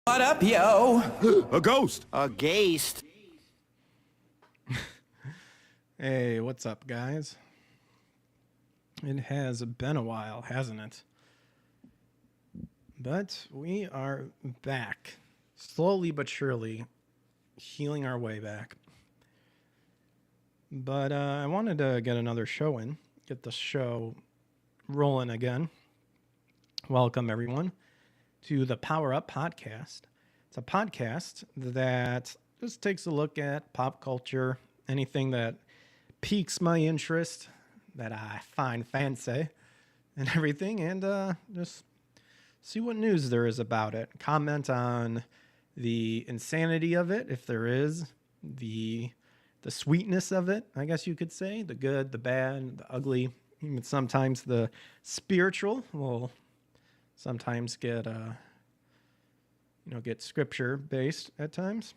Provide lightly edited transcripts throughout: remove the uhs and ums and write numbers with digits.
What up, yo? A ghost. A ghost. Hey, what's up, guys? It has been a while, hasn't it? But we are back, slowly but surely, healing our way back. But I wanted to get another show in, get the show rolling again. Welcome, everyone, to the Power Up Podcast. It's a podcast that just takes a look at pop culture, anything that piques my interest, that I find fancy, and everything, and just see what news there is about it. Comment on the insanity of it, if there is, the sweetness of it, I guess you could say, the good, the bad, the ugly, even sometimes the spiritual will sometimes get get scripture based at times.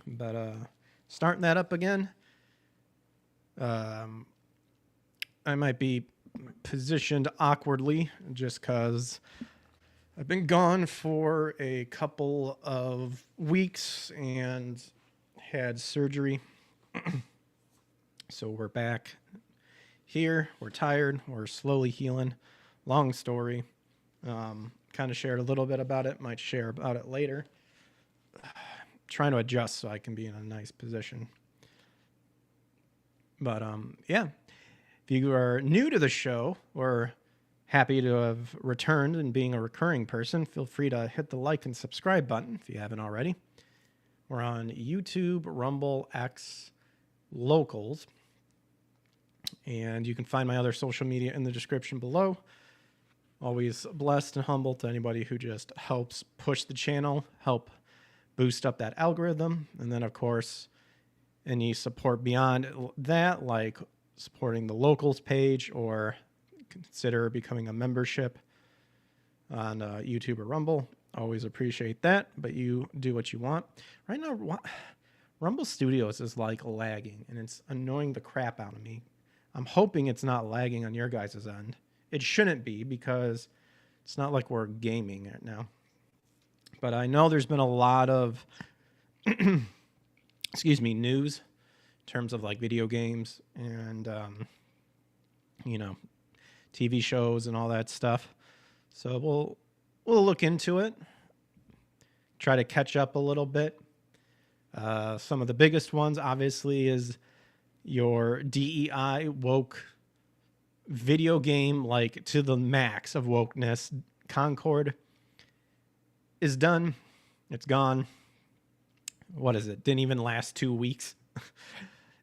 But starting that up again, I might be positioned awkwardly just because I've been gone for a couple of weeks and had surgery. So we're back here. We're tired. We're slowly healing. Long story. Kind of shared a little bit about it. Might share about it later. Trying to adjust so I can be in a nice position. But yeah, if you are new to the show or happy to have returned and being a recurring person, feel free to hit the like and subscribe button if you haven't already. We're on YouTube, Rumble, X, Locals, and you can find my other social media in the description below. Always blessed and humble to anybody who just helps push the channel, help boost up that algorithm. And then, of course, any support beyond that, like supporting the Locals page or consider becoming a membership on YouTube or Rumble. Always appreciate that, but you do what you want. Right now, Rumble Studios is like lagging, and it's annoying the crap out of me. I'm hoping it's not lagging on your guys' end. It shouldn't be because it's not like we're gaming right now. But I know there's been a lot of, news in terms of like video games and, TV shows and all that stuff. So we'll look into it, try to catch up a little bit. Some of the biggest ones, obviously, is your DEI woke video game, like to the max of wokeness. Concord is done. It's gone. What is it? Didn't even last 2 weeks.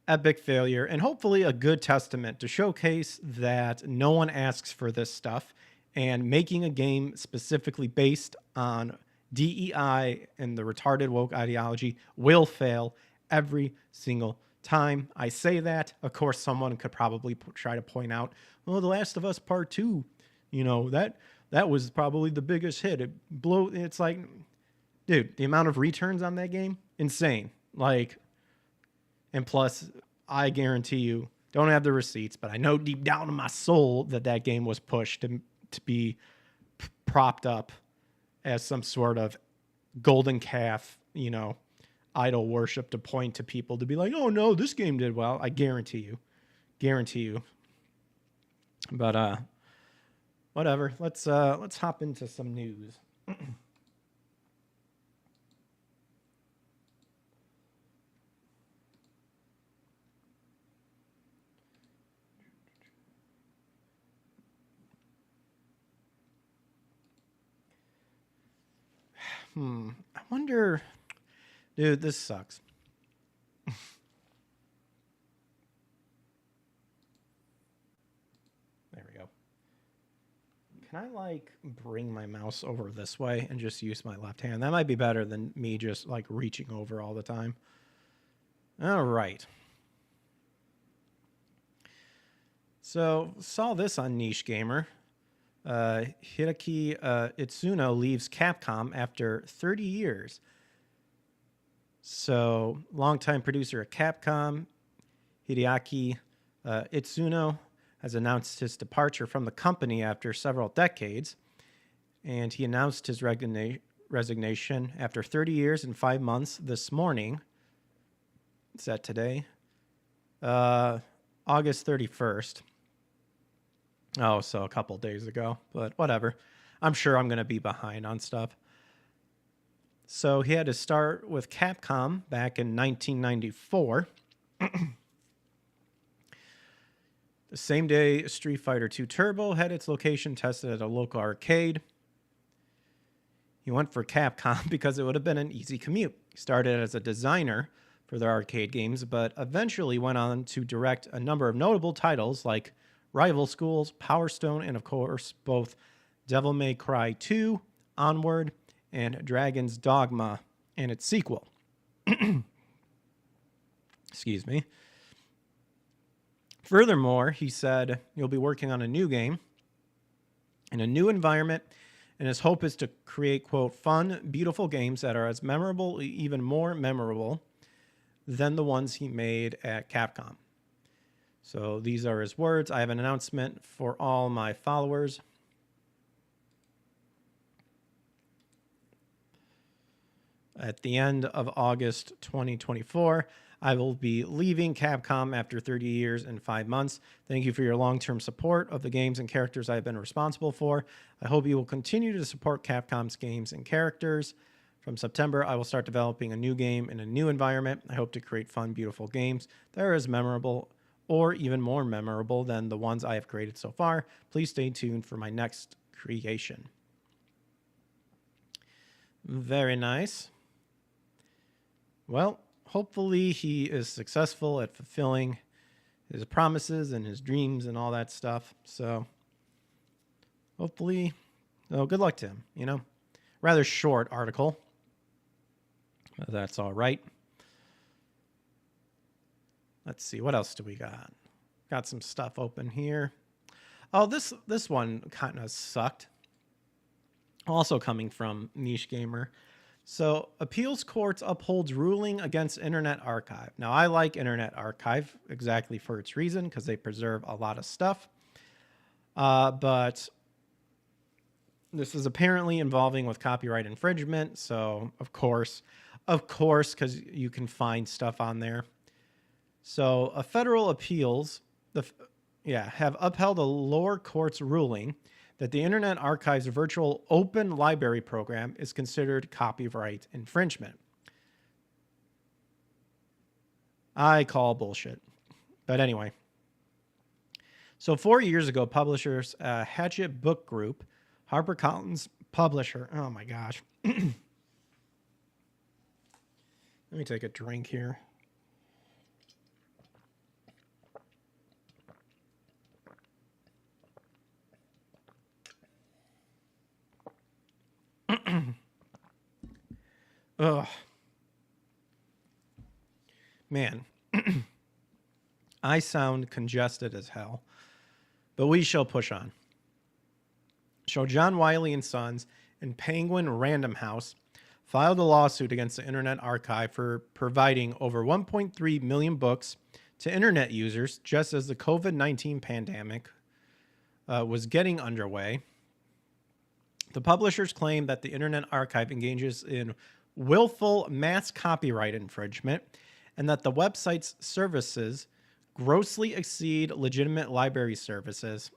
Epic failure, and hopefully a good testament to showcase that no one asks for this stuff, and making a game specifically based on DEI and the retarded woke ideology will fail every single time I say that. Of course, someone could probably try to point out, well, The Last of Us Part 2, that was probably the biggest hit. It's like, dude, the amount of returns on that game, insane. Like, and plus, I guarantee you, don't have the receipts, but I know deep down in my soul that game was pushed to be propped up as some sort of golden calf, idol worship to point to people to be like, oh no, this game did well. I guarantee you. But whatever. Let's hop into some news. I wonder, dude, this sucks. There we go. Can I bring my mouse over this way and just use my left hand? That might be better than me just reaching over all the time. All right. So saw this on Niche Gamer. Hiroki Itsuno leaves Capcom after 30 years. So, longtime producer at Capcom, Hideaki Itsuno, has announced his departure from the company after several decades. And he announced his resignation after 30 years and 5 months this morning. Is that today? August 31st. Oh, so a couple days ago, but whatever. I'm sure I'm going to be behind on stuff. So he had to start with Capcom back in 1994. The same day Street Fighter II Turbo had its location tested at a local arcade. He went for Capcom because it would have been an easy commute. He started as a designer for their arcade games, but eventually went on to direct a number of notable titles like Rival Schools, Power Stone, and of course both Devil May Cry 2, Onward, and Dragon's Dogma and its sequel. Excuse me. Furthermore, he said you'll be working on a new game in a new environment, and his hope is to create, quote, fun, beautiful games that are as memorable, even more memorable than the ones he made at Capcom. So these are his words. I have an announcement for all my followers. At the end of August 2024, I will be leaving Capcom after 30 years and 5 months. Thank you for your long-term support of the games and characters I've been responsible for. I hope you will continue to support Capcom's games and characters. From September, I will start developing a new game in a new environment. I hope to create fun, beautiful games that are as memorable or even more memorable than the ones I have created so far. Please stay tuned for my next creation. Very nice. Well, hopefully he is successful at fulfilling his promises and his dreams and all that stuff. So hopefully, good luck to him, you know. Rather short article. But that's all right. Let's see, what else do we got? Got some stuff open here. Oh, this one kind of sucked. Also coming from Niche Gamer. So, appeals courts upholds ruling against Internet Archive. Now, I like Internet Archive exactly for its reason, because they preserve a lot of stuff. But this is apparently involving with copyright infringement. So, of course, because you can find stuff on there. So, a federal appeals, have upheld a lower court's ruling that the Internet Archive's virtual open library program is considered copyright infringement. I call bullshit. But anyway. So 4 years ago, publishers Hachette Book Group, HarperCollins publisher, oh my gosh. Let me take a drink here. Ugh. Man, I sound congested as hell, but we shall push on. So John Wiley & Sons and Penguin Random House filed a lawsuit against the Internet Archive for providing over 1.3 million books to internet users just as the COVID-19 pandemic was getting underway. The publishers claim that the Internet Archive engages in willful mass copyright infringement and that the website's services grossly exceed legitimate library services,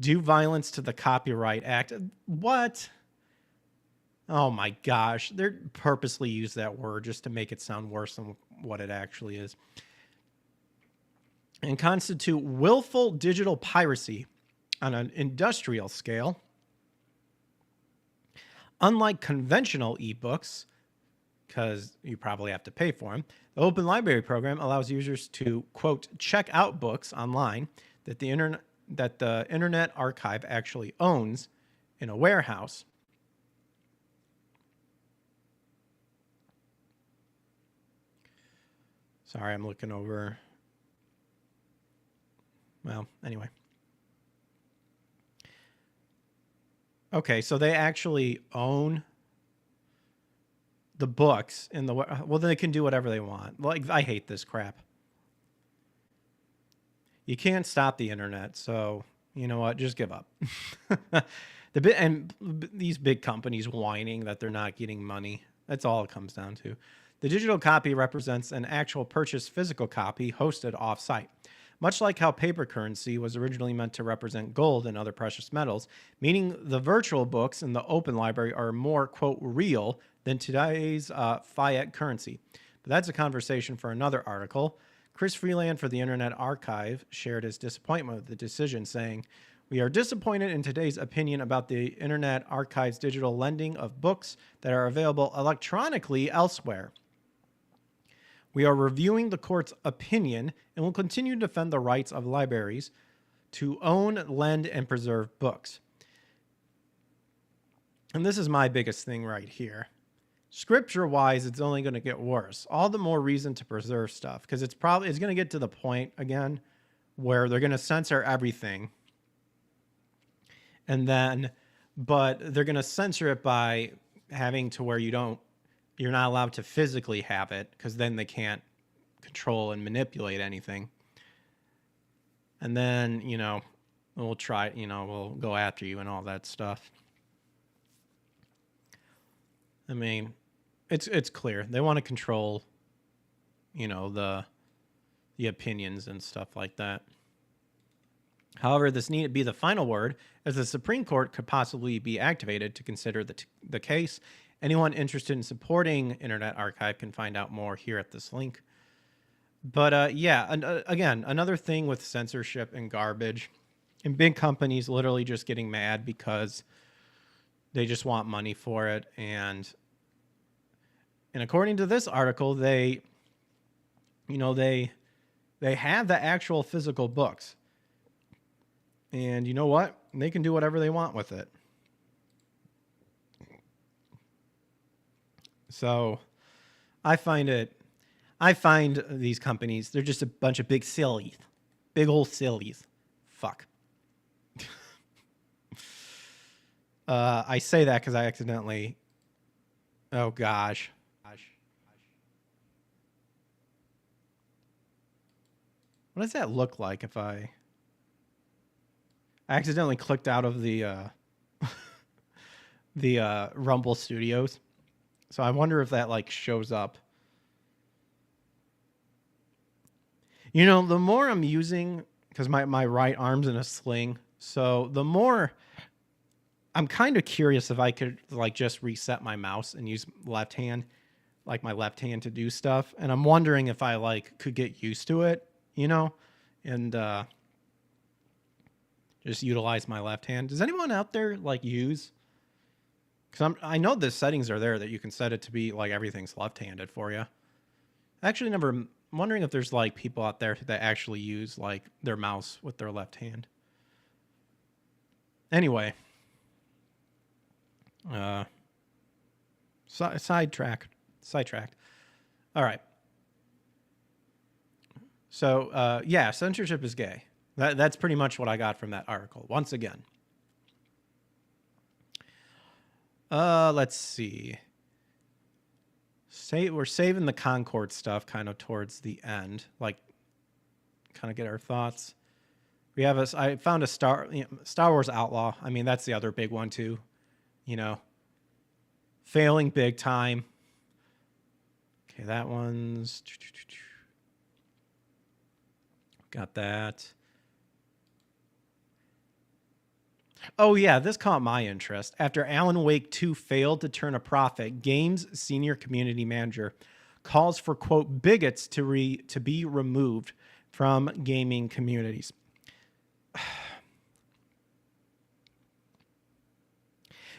do violence to the Copyright Act. What? Oh my gosh. They purposely use that word just to make it sound worse than what it actually is. And constitute willful digital piracy on an industrial scale. Unlike conventional ebooks, because you probably have to pay for them, the Open Library program allows users to, quote, check out books online that the Internet Archive actually owns in a warehouse. Sorry, I'm looking over. Well, anyway. Okay, so they actually own the books in the... Well, they can do whatever they want. Like, I hate this crap. You can't stop the internet, so you know what? Just give up. These big companies whining that they're not getting money. That's all it comes down to. The digital copy represents an actual purchased physical copy hosted off-site. Much like how paper currency was originally meant to represent gold and other precious metals, meaning the virtual books in the open library are more, quote, real than today's fiat currency. But that's a conversation for another article. Chris Freeland for the Internet Archive shared his disappointment with the decision, saying, "We are disappointed in today's opinion about the Internet Archive's digital lending of books that are available electronically elsewhere. We are reviewing the court's opinion and will continue to defend the rights of libraries to own, lend, and preserve books." And this is my biggest thing right here. Scripture-wise, it's only going to get worse. All the more reason to preserve stuff, because it's going to get to the point again where they're going to censor everything, but they're going to censor it by having to where you're not allowed to physically have it, because then they can't control and manipulate anything. And then, we'll go after you and all that stuff. I mean, it's clear. They want to control, the opinions and stuff like that. However, this needn't be the final word, as the Supreme Court could possibly be activated to consider the case. Anyone interested in supporting Internet Archive can find out more here at this link. But again, another thing with censorship and garbage, and big companies literally just getting mad because they just want money for it. And according to this article, they have the actual physical books. And you know what? They can do whatever they want with it. So I find these companies, they're just a bunch of big sillies. Big old sillies. Fuck. I say that because I accidentally... Oh, gosh. What does that look like if I accidentally clicked out of the Rumble Studios? So I wonder if that shows up. The more I'm using, because my right arm's in a sling, so the more I'm kind of curious if I could just reset my mouse and use left hand, my left hand to do stuff. And I'm wondering if I could get used to it, and just utilize my left hand. Does anyone out there use? Because I know the settings are there that you can set it to be everything's left-handed for you. Actually, I'm wondering if there's people out there that actually use their mouse with their left hand. Anyway, sidetracked. All right. So censorship is gay. That's pretty much what I got from that article. Once again. Let's see. We're saving the Concord stuff kind of towards the end, kind of get our thoughts. I found a Star Wars Outlaw. I mean, that's the other big one too. Failing big time. Okay, that one's got that. Oh, yeah, this caught my interest. After Alan Wake 2 failed to turn a profit, Games' senior community manager calls for, quote, bigots to be removed from gaming communities.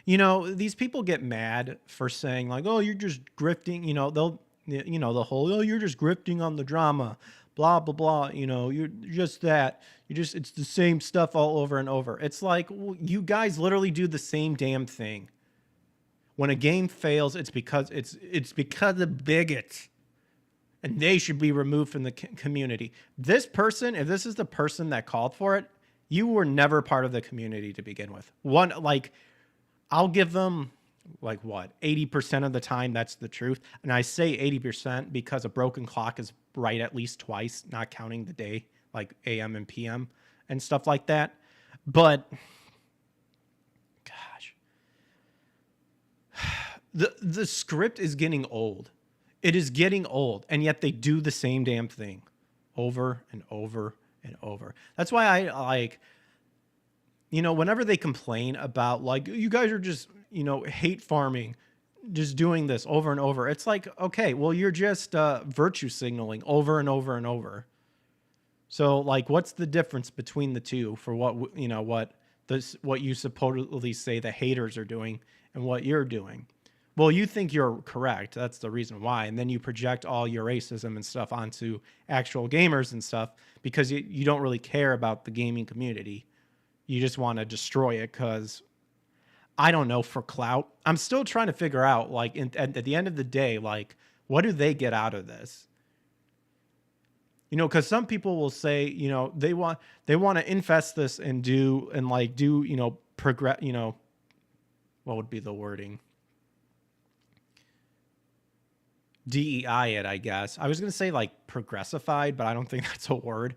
These people get mad for saying, oh, you're just grifting, the whole, oh, you're just grifting on the drama. Blah, blah, blah, you're just that. It's the same stuff all over and over. It's you guys literally do the same damn thing. When a game fails, it's because of bigots. And they should be removed from the community. This person, if this is the person that called for it, you were never part of the community to begin with. I'll give them 80% of the time that's the truth. And I say 80% because a broken clock is right at least twice, not counting the day, AM and PM and stuff like that. But God, gosh. The script is getting old. It is getting old, and yet they do the same damn thing over and over and over. That's why I like, whenever they complain about like, you guys are just, hate farming, just doing this over and over. It's like, okay, well, you're just virtue signaling over and over and over. So like, what's the difference between the two for what, what you supposedly say the haters are doing and what you're doing? Well, you think you're correct. That's the reason why. And then you project all your racism and stuff onto actual gamers and stuff because you don't really care about the gaming community. You just want to destroy it because, I don't know, for clout. I'm still trying to figure out, like, at the end of the day, like, what do they get out of this? Because some people will say, they want to infest this and do, progress, what would be the wording? DEI it, I guess. I was going to say like progressified, but I don't think that's a word.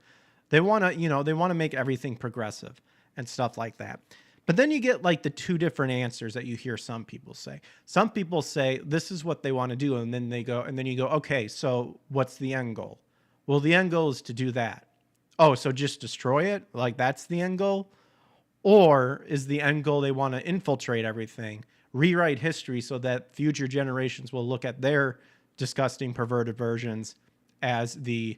They want to make everything progressive and stuff like that. But then you get like the two different answers that you hear some people say. Some people say this is what they want to do. And then you go, okay, so what's the end goal? Well, the end goal is to do that. Oh, so just destroy it? Like that's the end goal? Or is the end goal they want to infiltrate everything, rewrite history so that future generations will look at their disgusting, perverted versions as the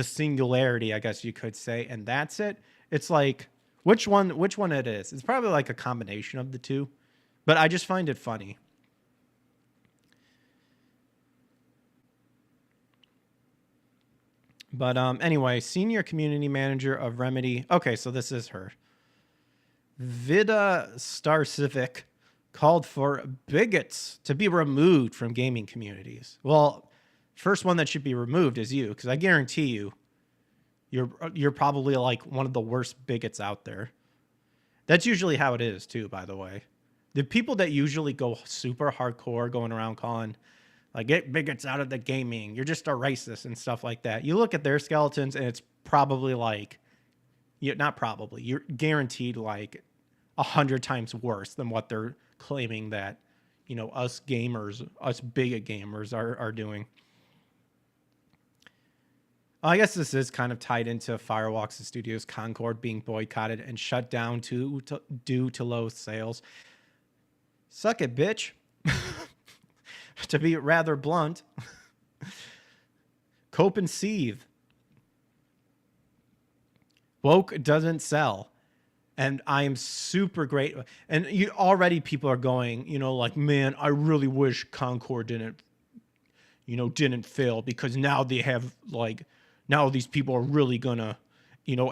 singularity, I guess you could say, and that's it. It's like which one it is. It's probably like a combination of the two, but I just find it funny. But anyway, senior community manager of Remedy. Okay, so this is her. Vida Starcivic called for bigots to be removed from gaming communities. Well, first one that should be removed is you, because I guarantee you're probably like one of the worst bigots out there. That's usually how it is too, by the way. The people that usually go super hardcore going around calling like, get bigots out of the gaming, you're just a racist and stuff like that. You look at their skeletons and it's probably like, not probably, you're guaranteed like 100 times worse than what they're claiming that, us gamers, us bigot gamers are doing. I guess this is kind of tied into Firewalks Studios Concord being boycotted and shut down due to low sales. Suck it, bitch. To be rather blunt. Cope and seethe. Woke doesn't sell. And I am super great. And people are going, like, man, I really wish Concord didn't fail because now they have now these people are really gonna,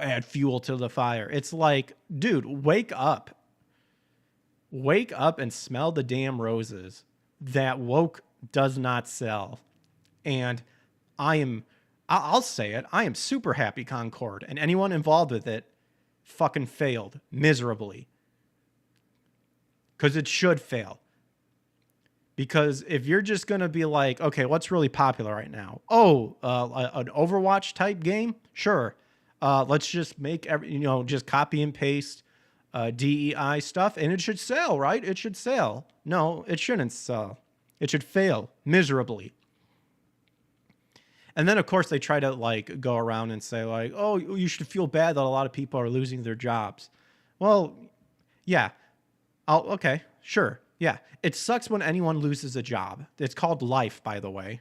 add fuel to the fire. It's like, dude, wake up. Wake up and smell the damn roses. That woke does not sell. And I'll say it, I am super happy Concord and anyone involved with it fucking failed miserably. Because it should fail. Because if you're just going to be like, okay, what's really popular right now? Oh, an Overwatch type game? Sure. Let's just make just copy and paste DEI stuff and it should sell, right? It should sell. No, it shouldn't sell. It should fail miserably. And then, of course, they try to go around and say oh, you should feel bad that a lot of people are losing their jobs. Well, yeah. Okay, sure. Yeah. It sucks when anyone loses a job. It's called life, by the way.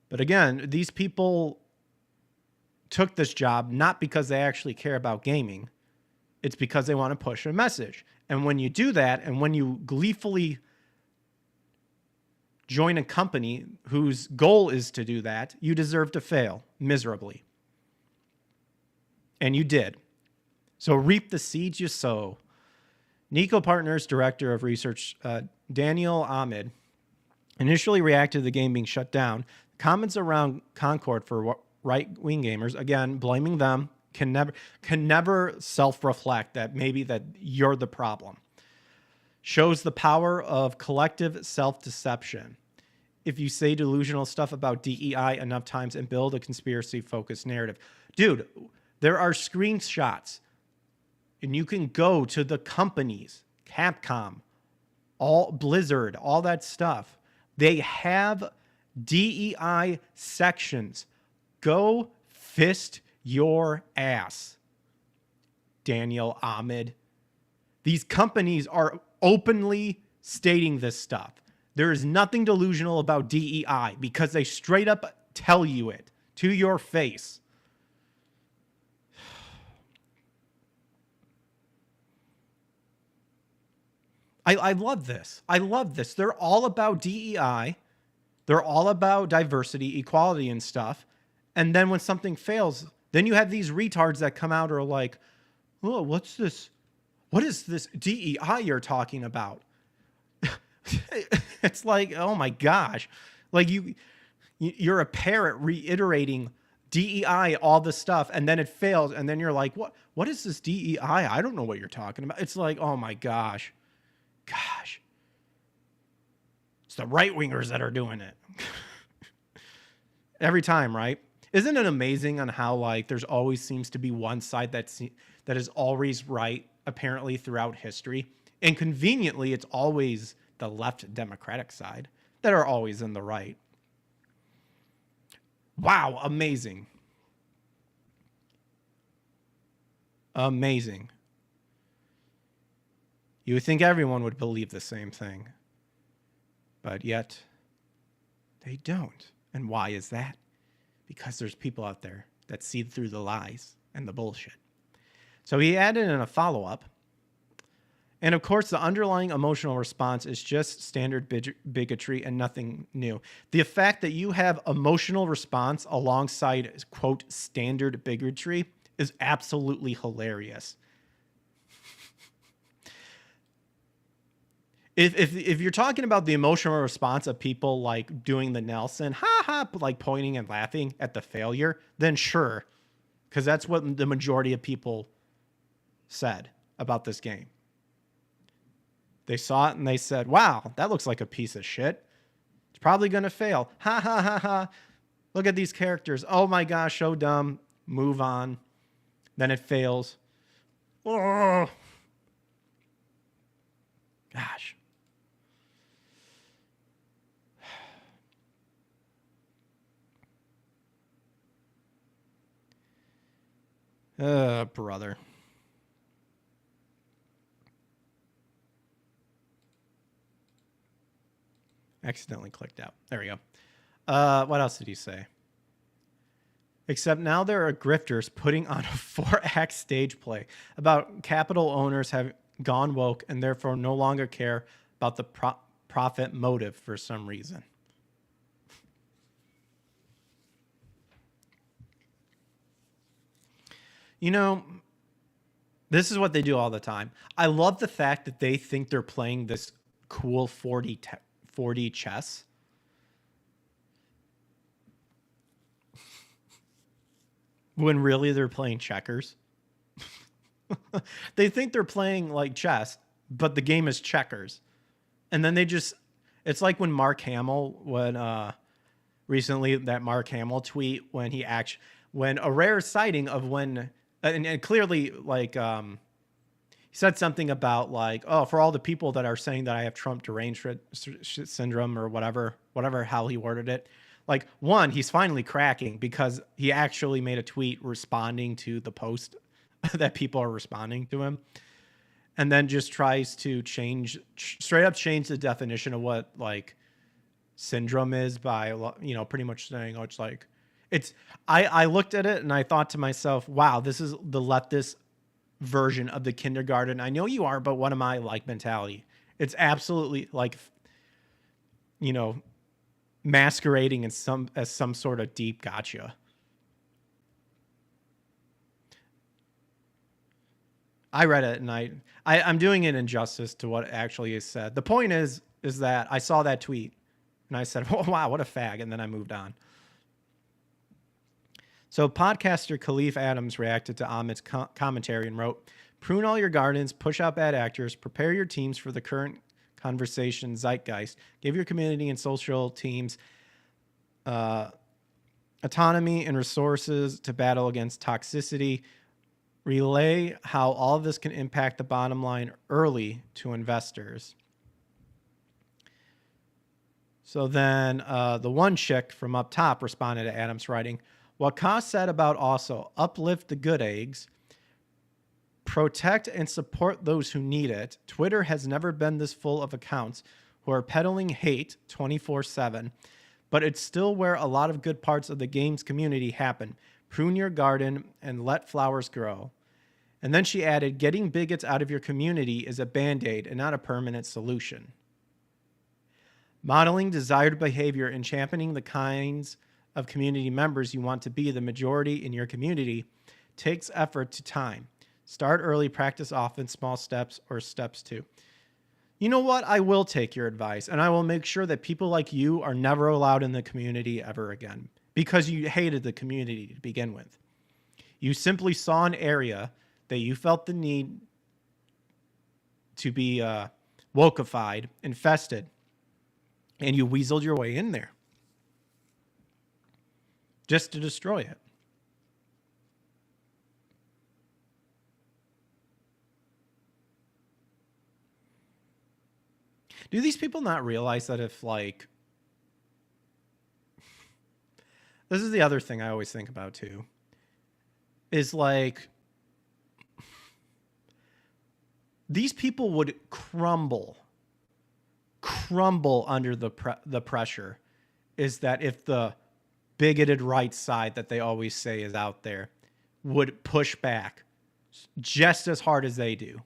But again, these people took this job not because they actually care about gaming. It's because they want to push a message. And when you do that, and when you gleefully join a company whose goal is to do that, you deserve to fail miserably. And you did. So reap the seeds you sow. Nico Partners Director of Research, Daniel Ahmed, initially reacted to the game being shut down. Comments around Concord for right-wing gamers, again, blaming them, can never self-reflect that maybe that you're the problem. Shows the power of collective self-deception. If you say delusional stuff about DEI enough times and build a conspiracy-focused narrative. Dude, there are screenshots And you can go to the companies, Capcom, all Blizzard, all that stuff. They have DEI sections. Go fist your ass, Daniel Ahmed. These companies are openly stating this stuff. There is nothing delusional about DEI because they straight up tell you it to your face. I love this. I love this. They're all about DEI. They're all about diversity, equality, and stuff. And then when something fails, then you have these retards that come out or are like, oh, what's this? What is this DEI you're talking about? It's like, oh my gosh. Like you're a parrot reiterating DEI, all the stuff, and then it fails. And then you're like, what is this DEI? I don't know what you're talking about. It's like, oh my gosh. Gosh. It's the right wingers that are doing it. Every time, right? Isn't it amazing on how like there's always seems to be one side that is always right, apparently throughout history, and conveniently it's always the left Democratic side that are always in the right. Wow, amazing. Amazing. You would think everyone would believe the same thing, but yet they don't. And why is that? Because there's people out there that see through the lies and the bullshit. So he added in a follow-up. And of course, the underlying emotional response is just standard bigotry and nothing new. The fact that you have emotional response alongside, quote, standard bigotry is absolutely hilarious. If you're talking about the emotional response of people like doing the Nelson, ha ha, like pointing and laughing at the failure, then sure. Because that's what the majority of people said about this game. They saw it and they said, wow, that looks like a piece of shit. It's probably going to fail. Ha ha ha ha. Look at these characters. Oh my gosh, so dumb. Move on. Then it fails. Oh. Gosh. Brother. Accidentally clicked out. There we go. What else did he say? Except now there are grifters putting on a 4-act stage play about capital owners have gone woke and therefore no longer care about the profit motive for some reason. You know, this is what they do all the time. I love the fact that they think they're playing this cool 4D chess. When really they're playing checkers. They think they're playing like chess, but the game is checkers. And then it's like when Mark Hamill, recently that Mark Hamill tweet when when a rare sighting of when, and clearly like, he said something about like, oh, for all the people that are saying that I have Trump derangement syndrome or whatever how he worded it. Like, one, he's finally cracking because he actually made a tweet responding to the post that people are responding to him. And then just tries to straight up change the definition of what like syndrome is by, pretty much saying, oh, it's like, I looked at it and I thought to myself, wow, this is the leftist version of the kindergarten. I know you are, but what am I like mentality? It's absolutely like, masquerading as some sort of deep gotcha. I read it and I'm doing an injustice to what actually is said. The point is that I saw that tweet and I said, oh, wow, what a fag. And then I moved on. So podcaster Khalif Adams reacted to Ahmed's commentary and wrote, prune all your gardens, push out bad actors, prepare your teams for the current conversation zeitgeist, give your community and social teams autonomy and resources to battle against toxicity. Relay how all of this can impact the bottom line early to investors. So then the one chick from up top responded to Adam's writing, what Ka said about also uplift the good eggs, protect and support those who need it. Twitter has never been this full of accounts who are peddling hate 24/7, but it's still where a lot of good parts of the games community happen. Prune your garden and let flowers grow. And then she added, getting bigots out of your community is a band-aid and not a permanent solution. Modeling desired behavior and championing the kinds of community members you want to be the majority in your community takes effort to time. Start early, practice often, small steps, or steps too. You know what? I will take your advice, and I will make sure that people like you are never allowed in the community ever again because you hated the community to begin with. You simply saw an area that you felt the need to be wokeified, infested, and you weaseled your way in there just to destroy it. Do these people not realize that if, like, this is the other thing I always think about too, is like, these people would crumble under the pressure, is that if the bigoted right side that they always say is out there would push back just as hard as they do,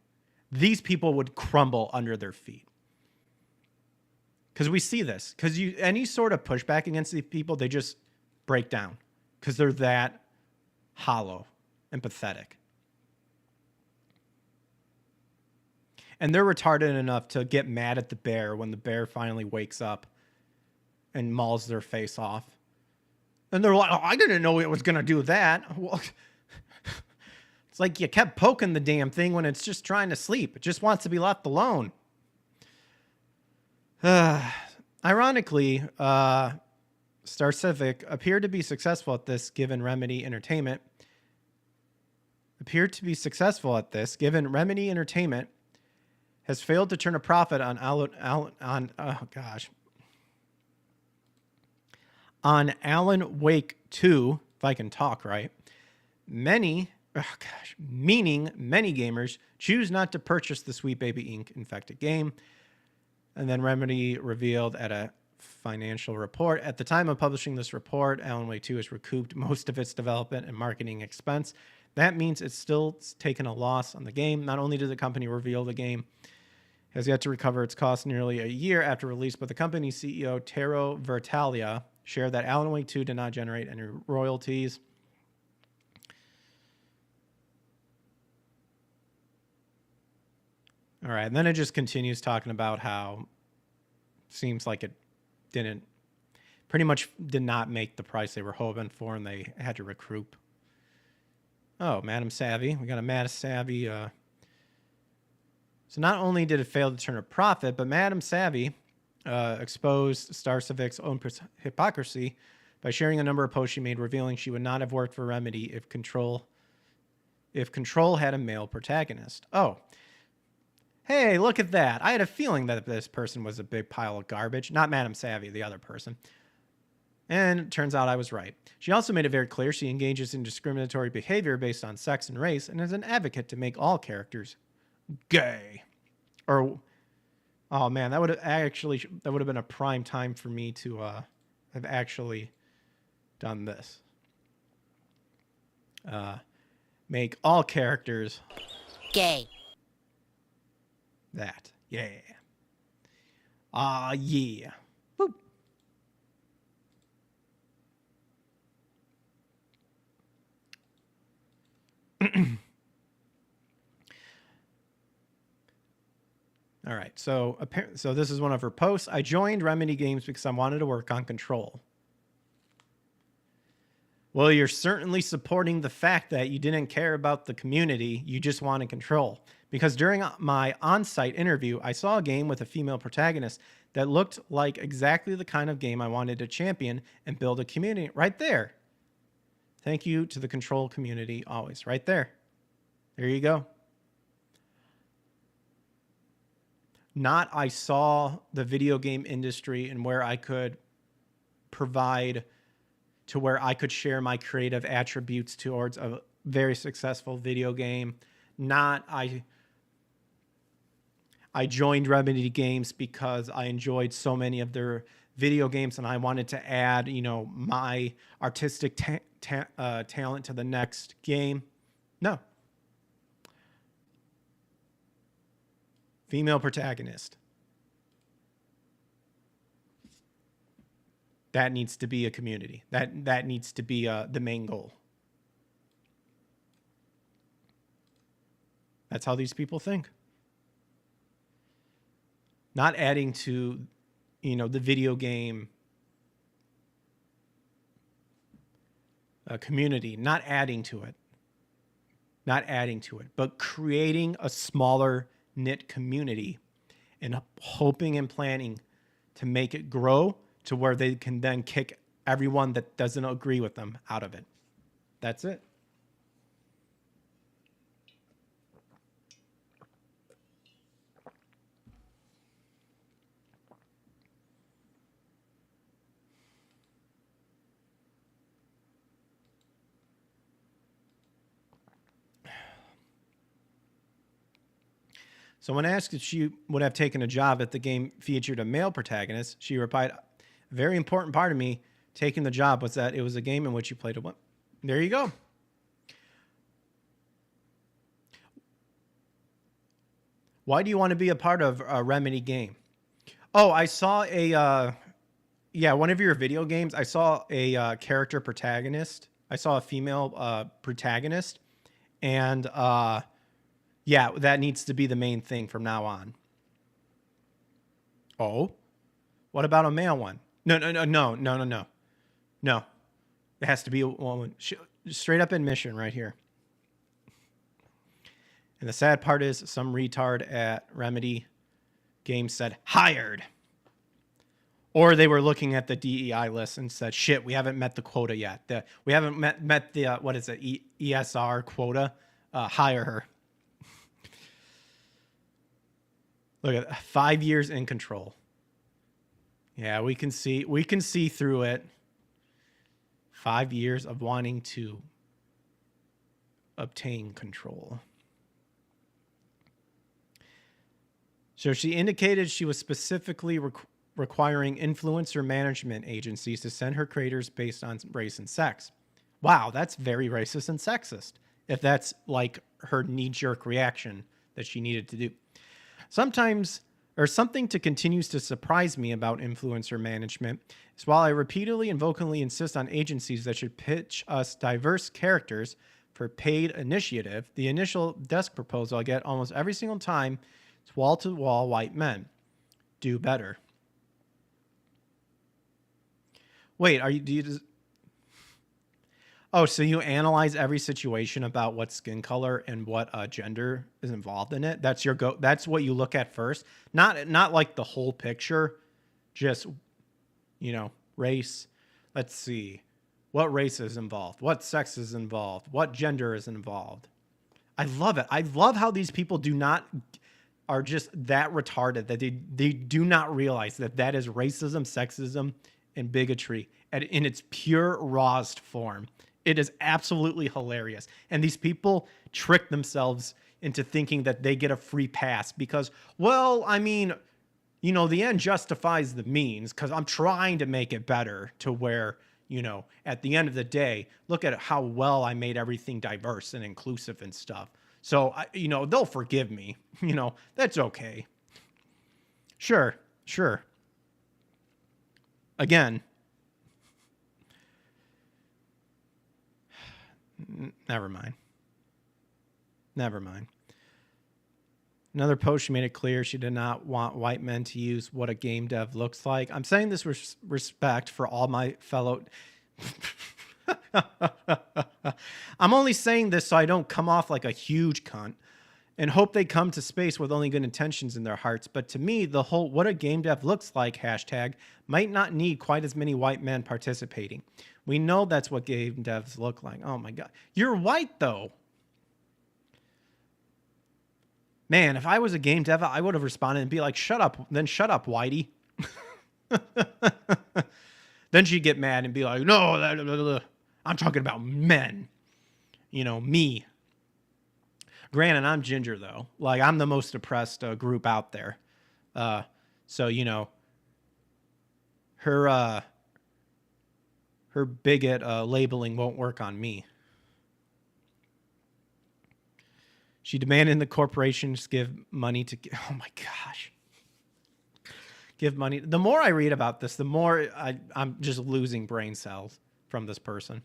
these people would crumble under their feet. Because we see this. Because any sort of pushback against these people, they just break down. Because they're that hollow and pathetic. And they're retarded enough to get mad at the bear when the bear finally wakes up and mauls their face off. And they're like, oh, I didn't know it was going to do that. Well, it's like you kept poking the damn thing when it's just trying to sleep. It just wants to be left alone. Ironically, Star Civic appeared to be successful at this given Remedy Entertainment has failed to turn a profit on Alan Wake 2, if I can talk right. Meaning many gamers choose not to purchase the Sweet Baby Inc. infected game. And then Remedy revealed at a financial report, at the time of publishing this report, Alan Wake 2 has recouped most of its development and marketing expense. That means it's still taken a loss on the game. Not only did the company reveal the game has yet to recover its costs nearly a year after release, but the company's CEO, Tero Vertalia, shared that Alan Wake 2 did not generate any royalties. All right, and then it just continues talking about how it seems like it pretty much did not make the price they were hoping for, and they had to recoup. Oh, Madam Savvy. We got a Madam Savvy. So not only did it fail to turn a profit, but Madam Savvy exposed Star Civic's own hypocrisy by sharing a number of posts she made revealing she would not have worked for Remedy if Control had a male protagonist. Oh. Hey, look at that. I had a feeling that this person was a big pile of garbage. Not Madam Savvy, the other person. And it turns out I was right. She also made it very clear she engages in discriminatory behavior based on sex and race and is an advocate to make all characters gay. Or, oh man, that would have been a prime time for me to have actually done this. Make all characters gay. That. Yeah. Yeah. Boop. All right. So this is one of her posts. I joined Remedy Games because I wanted to work on Control. Well, you're certainly supporting the fact that you didn't care about the community. You just wanted Control. Because during my on-site interview, I saw a game with a female protagonist that looked like exactly the kind of game I wanted to champion and build a community. Right there. Thank you to the Control community always. Right there. There you go. Not I saw the video game industry and where I could provide to where I could share my creative attributes towards a very successful video game. Not I joined Remedy Games because I enjoyed so many of their video games and I wanted to add, my artistic talent to the next game. No. Female protagonist. That needs to be a community. That needs to be the main goal. That's how these people think. Not adding to, the video game community. Not adding to it. But creating a smaller knit community and hoping and planning to make it grow to where they can then kick everyone that doesn't agree with them out of it. That's it. So when asked if she would have taken a job if the game featured a male protagonist, she replied, "A very important part of me taking the job was that it was a game in which you played a woman." There you go. Why do you want to be a part of a Remedy game? Oh, I saw one of your video games. I saw a character protagonist. I saw a female protagonist, and yeah, that needs to be the main thing from now on. Oh, what about a male one? No. No, it has to be a woman. Straight up admission right here. And the sad part is some retard at Remedy Games said, hired. Or they were looking at the DEI list and said, shit, we haven't met the quota yet. We haven't met the, what is it, ESR quota. Hire her. Look at 5 years in control. Yeah, we can see through it. 5 years of wanting to obtain control. So she indicated she was specifically requiring influencer management agencies to send her creators based on race and sex. Wow, that's very racist and sexist. If that's like her knee-jerk reaction that she needed to do. Sometimes, or something to continues to surprise me about influencer management is while I repeatedly and vocally insist on agencies that should pitch us diverse characters for paid initiative, the initial desk proposal I get almost every single time is wall-to-wall white men. Do better. Wait, Oh, so you analyze every situation about what skin color and what gender is involved in it? That's your go. That's what you look at first. Not like the whole picture, just, race. Let's see. What race is involved? What sex is involved? What gender is involved? I love it. I love how these people are just that retarded that they do not realize that is racism, sexism, and bigotry in its pure rawest form. It is absolutely hilarious. And these people trick themselves into thinking that they get a free pass because, well, I mean, the end justifies the means because I'm trying to make it better to where, at the end of the day, look at how well I made everything diverse and inclusive and stuff. So, they'll forgive me. That's okay. Sure. Again, Never mind. Another post, she made it clear she did not want white men to use what a game dev looks like. I'm saying this with respect for all my fellow... I'm only saying this so I don't come off like a huge cunt and hope they come to space with only good intentions in their hearts. But to me, the whole what a game dev looks like hashtag might not need quite as many white men participating. We know that's what game devs look like. Oh my God. You're white though. Man, if I was a game dev, I would have responded and be like, shut up. Then shut up, Whitey. Then she'd get mad and be like, no, I'm talking about men. You know, me. Granted, I'm ginger, though. Like, I'm the most oppressed group out there. So, you know, her bigot labeling won't work on me. She demanded the corporations give money to... Oh, my gosh. Give money. The more I read about this, the more I'm just losing brain cells from this person.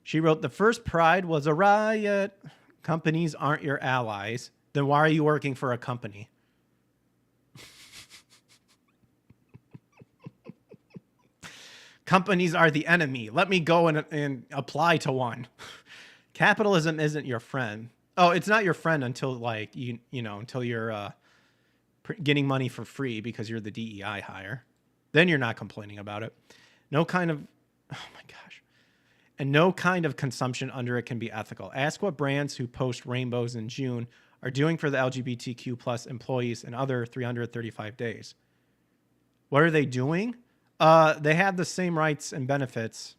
She wrote, the first Pride was a riot. Companies aren't your allies. Then why are you working for a company? Companies are the enemy. Let me go and apply to one. Capitalism isn't your friend. Oh, it's not your friend until like until you're getting money for free because you're the DEI hire. Then you're not complaining about it. No kind of, oh my gosh. And no kind of consumption under it can be ethical. Ask what brands who post rainbows in June are doing for the LGBTQ plus employees in other 335 days. What are they doing? They have the same rights and benefits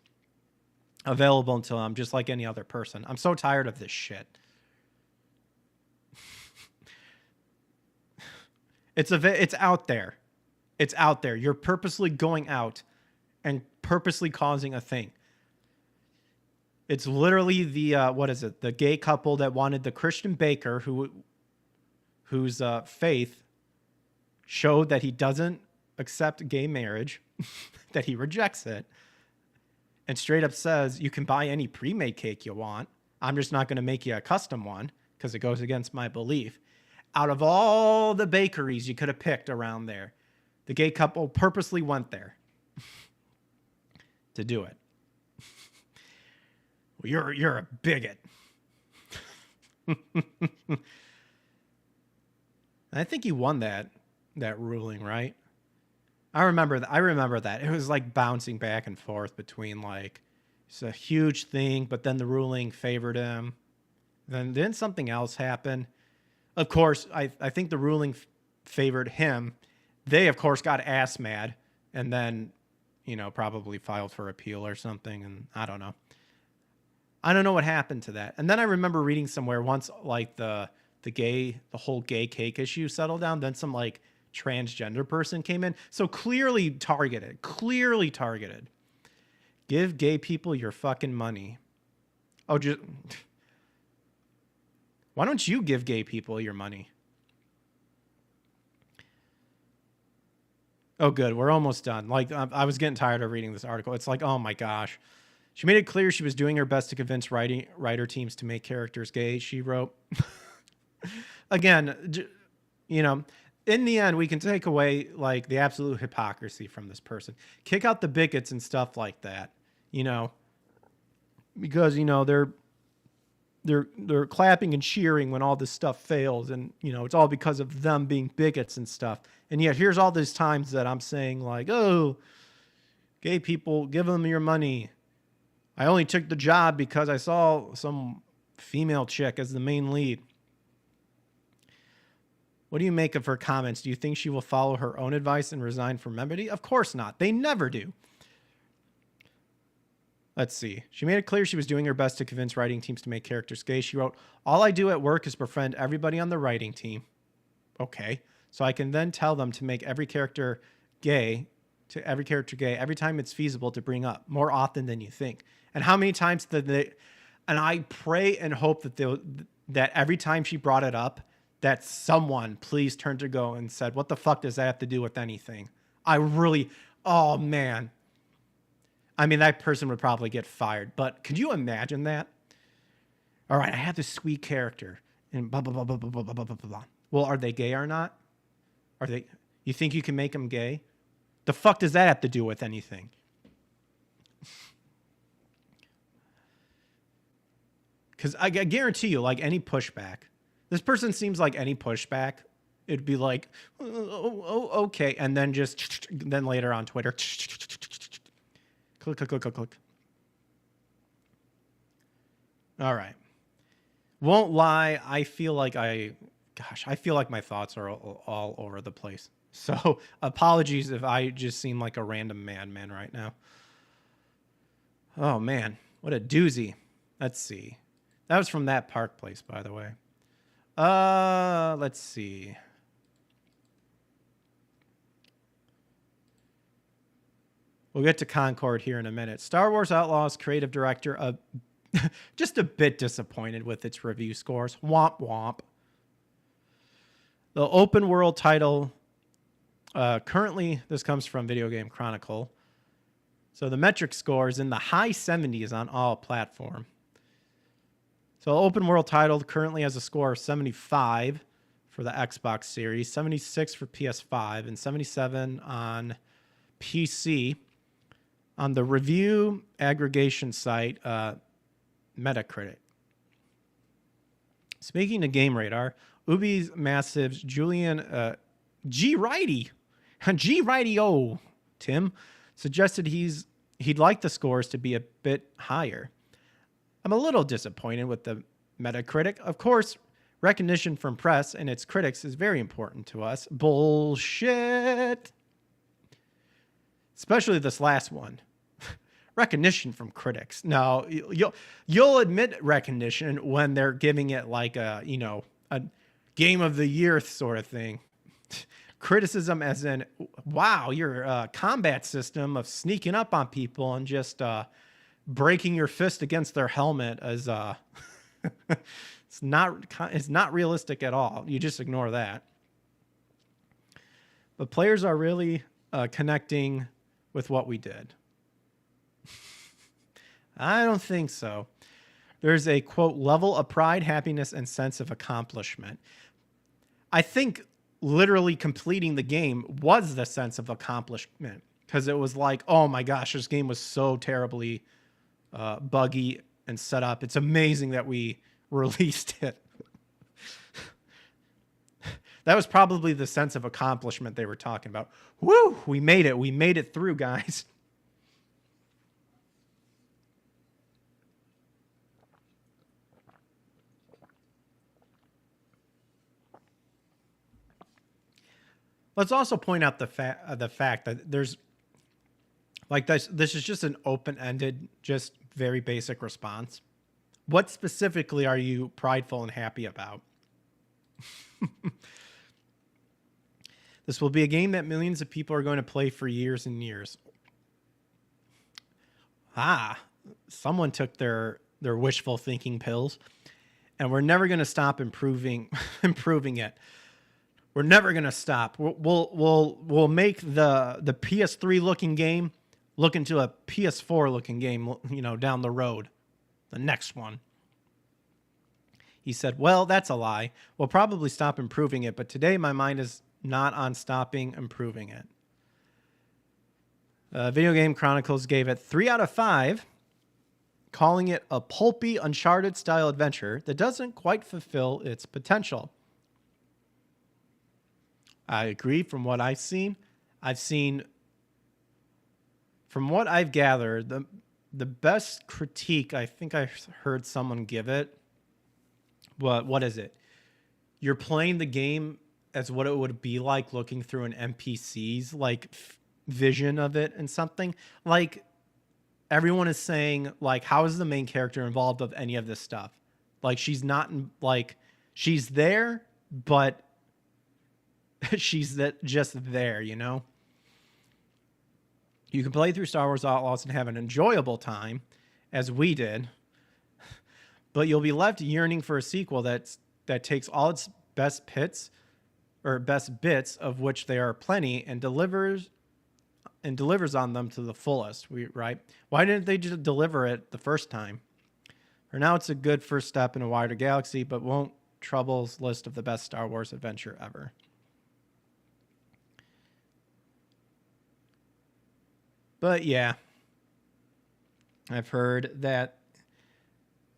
available to them just like any other person. I'm so tired of this shit. It's out there. It's out there. You're purposely going out and purposely causing a thing. It's literally the what is it? The gay couple that wanted the Christian baker whose faith showed that he doesn't accept gay marriage, that he rejects it, and straight up says you can buy any pre-made cake you want. I'm just not going to make you a custom one because it goes against my belief. Out of all the bakeries you could have picked around there, the gay couple purposely went there to do it. Well, you're a bigot. I think he won that ruling, right? I remember that. It was like bouncing back and forth between like it's a huge thing, but then the ruling favored him. Then something else happened. Of course, I think the ruling favored him. They, of course, got ass mad and then, probably filed for appeal or something. And I don't know. I don't know what happened to that. And then I remember reading somewhere once, like the whole gay cake issue settled down. Then some like transgender person came in. So clearly targeted. Give gay people your fucking money. Oh, just... Why don't you give gay people your money? Oh, good. We're almost done. Like, I was getting tired of reading this article. It's like, oh my gosh. She made it clear she was doing her best to convince writer teams to make characters gay, she wrote. Again, in the end, we can take away like the absolute hypocrisy from this person. Kick out the bigots and stuff like that, because, they're clapping and cheering when all this stuff fails, and it's all because of them being bigots and stuff. And yet here's all these times that I'm saying like, oh, gay people, give them your money. I only took the job because I saw some female chick as the main lead. What do you make of her comments? Do you think she will follow her own advice and resign from Remedy? Of course not. They never do. Let's see. She made it clear she was doing her best to convince writing teams to make characters gay. She wrote, all I do at work is befriend everybody on the writing team. Okay. So I can then tell them to make every character gay every time it's feasible to bring up, more often than you think. And how many times did they... And I pray and hope that every time she brought it up, that someone please turned to go and said, what the fuck does that have to do with anything? Oh man. I mean, that person would probably get fired, but could you imagine that? All right, I have this sweet character and blah, blah, blah, blah, blah, blah, blah, blah, blah. Well, are they gay or not? You think you can make them gay? The fuck does that have to do with anything? Because I guarantee you, like any pushback, this person seems like any pushback, it'd be like, oh, okay. And then then later on Twitter, click, click, click, click, click. All right. Won't lie, I feel like I gosh, I feel like my thoughts are all over the place. So apologies if I just seem like a random madman right now. Oh man, what a doozy. Let's see. That was from that Park Place, by the way. Let's see. We'll get to Concord here in a minute. Star Wars Outlaws creative director, just a bit disappointed with its review scores. Womp womp. The open world title, currently, this comes from Video Game Chronicle. So the metric score is in the high 70s on all platform. So open world title currently has a score of 75 for the Xbox Series, 76 for PS5, and 77 on PC. On the review aggregation site, Metacritic. Speaking of Game Radar, Ubi's Massive's Julian G. Righty, Tim, suggested he'd like the scores to be a bit higher. I'm a little disappointed with the Metacritic. Of course, recognition from press and its critics is very important to us. Bullshit. Especially this last one. Recognition from critics. No, you'll admit recognition when they're giving it like a game of the year sort of thing. Criticism as in, wow, your combat system of sneaking up on people and just breaking your fist against their helmet is it's not realistic at all. You just ignore that. But players are really connecting with what we did. I don't think so. There's a, quote, level of pride, happiness, and sense of accomplishment. I think literally completing the game was the sense of accomplishment, because it was like, oh my gosh, this game was so terribly buggy and set up. It's amazing that we released it. That was probably the sense of accomplishment they were talking about. Woo, we made it. We made it through, guys. Let's also point out the fact that there's like this is just an open-ended, just very basic response. What specifically are you prideful and happy about? This will be a game that millions of people are going to play for years and years. Someone took their wishful thinking pills, and we're never going to stop improving it. We're never going to stop. We'll make the PS3 looking game look into a PS4 looking game, down the road. The next one. He said, well, that's a lie. We'll probably stop improving it, but today my mind is not on stopping improving it. Video Game Chronicles gave it 3 out of 5, calling it a pulpy, Uncharted style adventure that doesn't quite fulfill its potential. I agree. From what I've seen, from what I've gathered, the best critique I think I heard someone give it. What is it? You're playing the game as what it would be like looking through an NPC's like vision of it and something. Like everyone is saying, like, how is the main character involved with any of this stuff? Like she's not she's there, but she's just there, You can play through Star Wars Outlaws and have an enjoyable time, as we did, but you'll be left yearning for a sequel that takes all its best bits, of which there are plenty, and delivers on them to the fullest. Right? Why didn't they just deliver it the first time? For now, it's a good first step in a wider galaxy, but won't trouble's list of the best Star Wars adventure ever. But yeah, I've heard that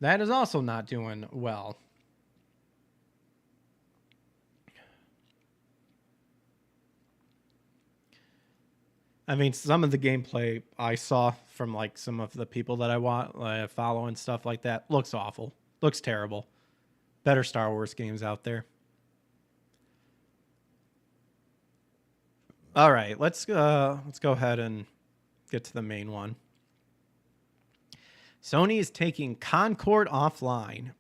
is also not doing well. I mean, some of the gameplay I saw from like some of the people that I follow and stuff like that looks awful. Looks terrible. Better Star Wars games out there. All right, let's go ahead and get to the main one. Sony is taking Concord offline,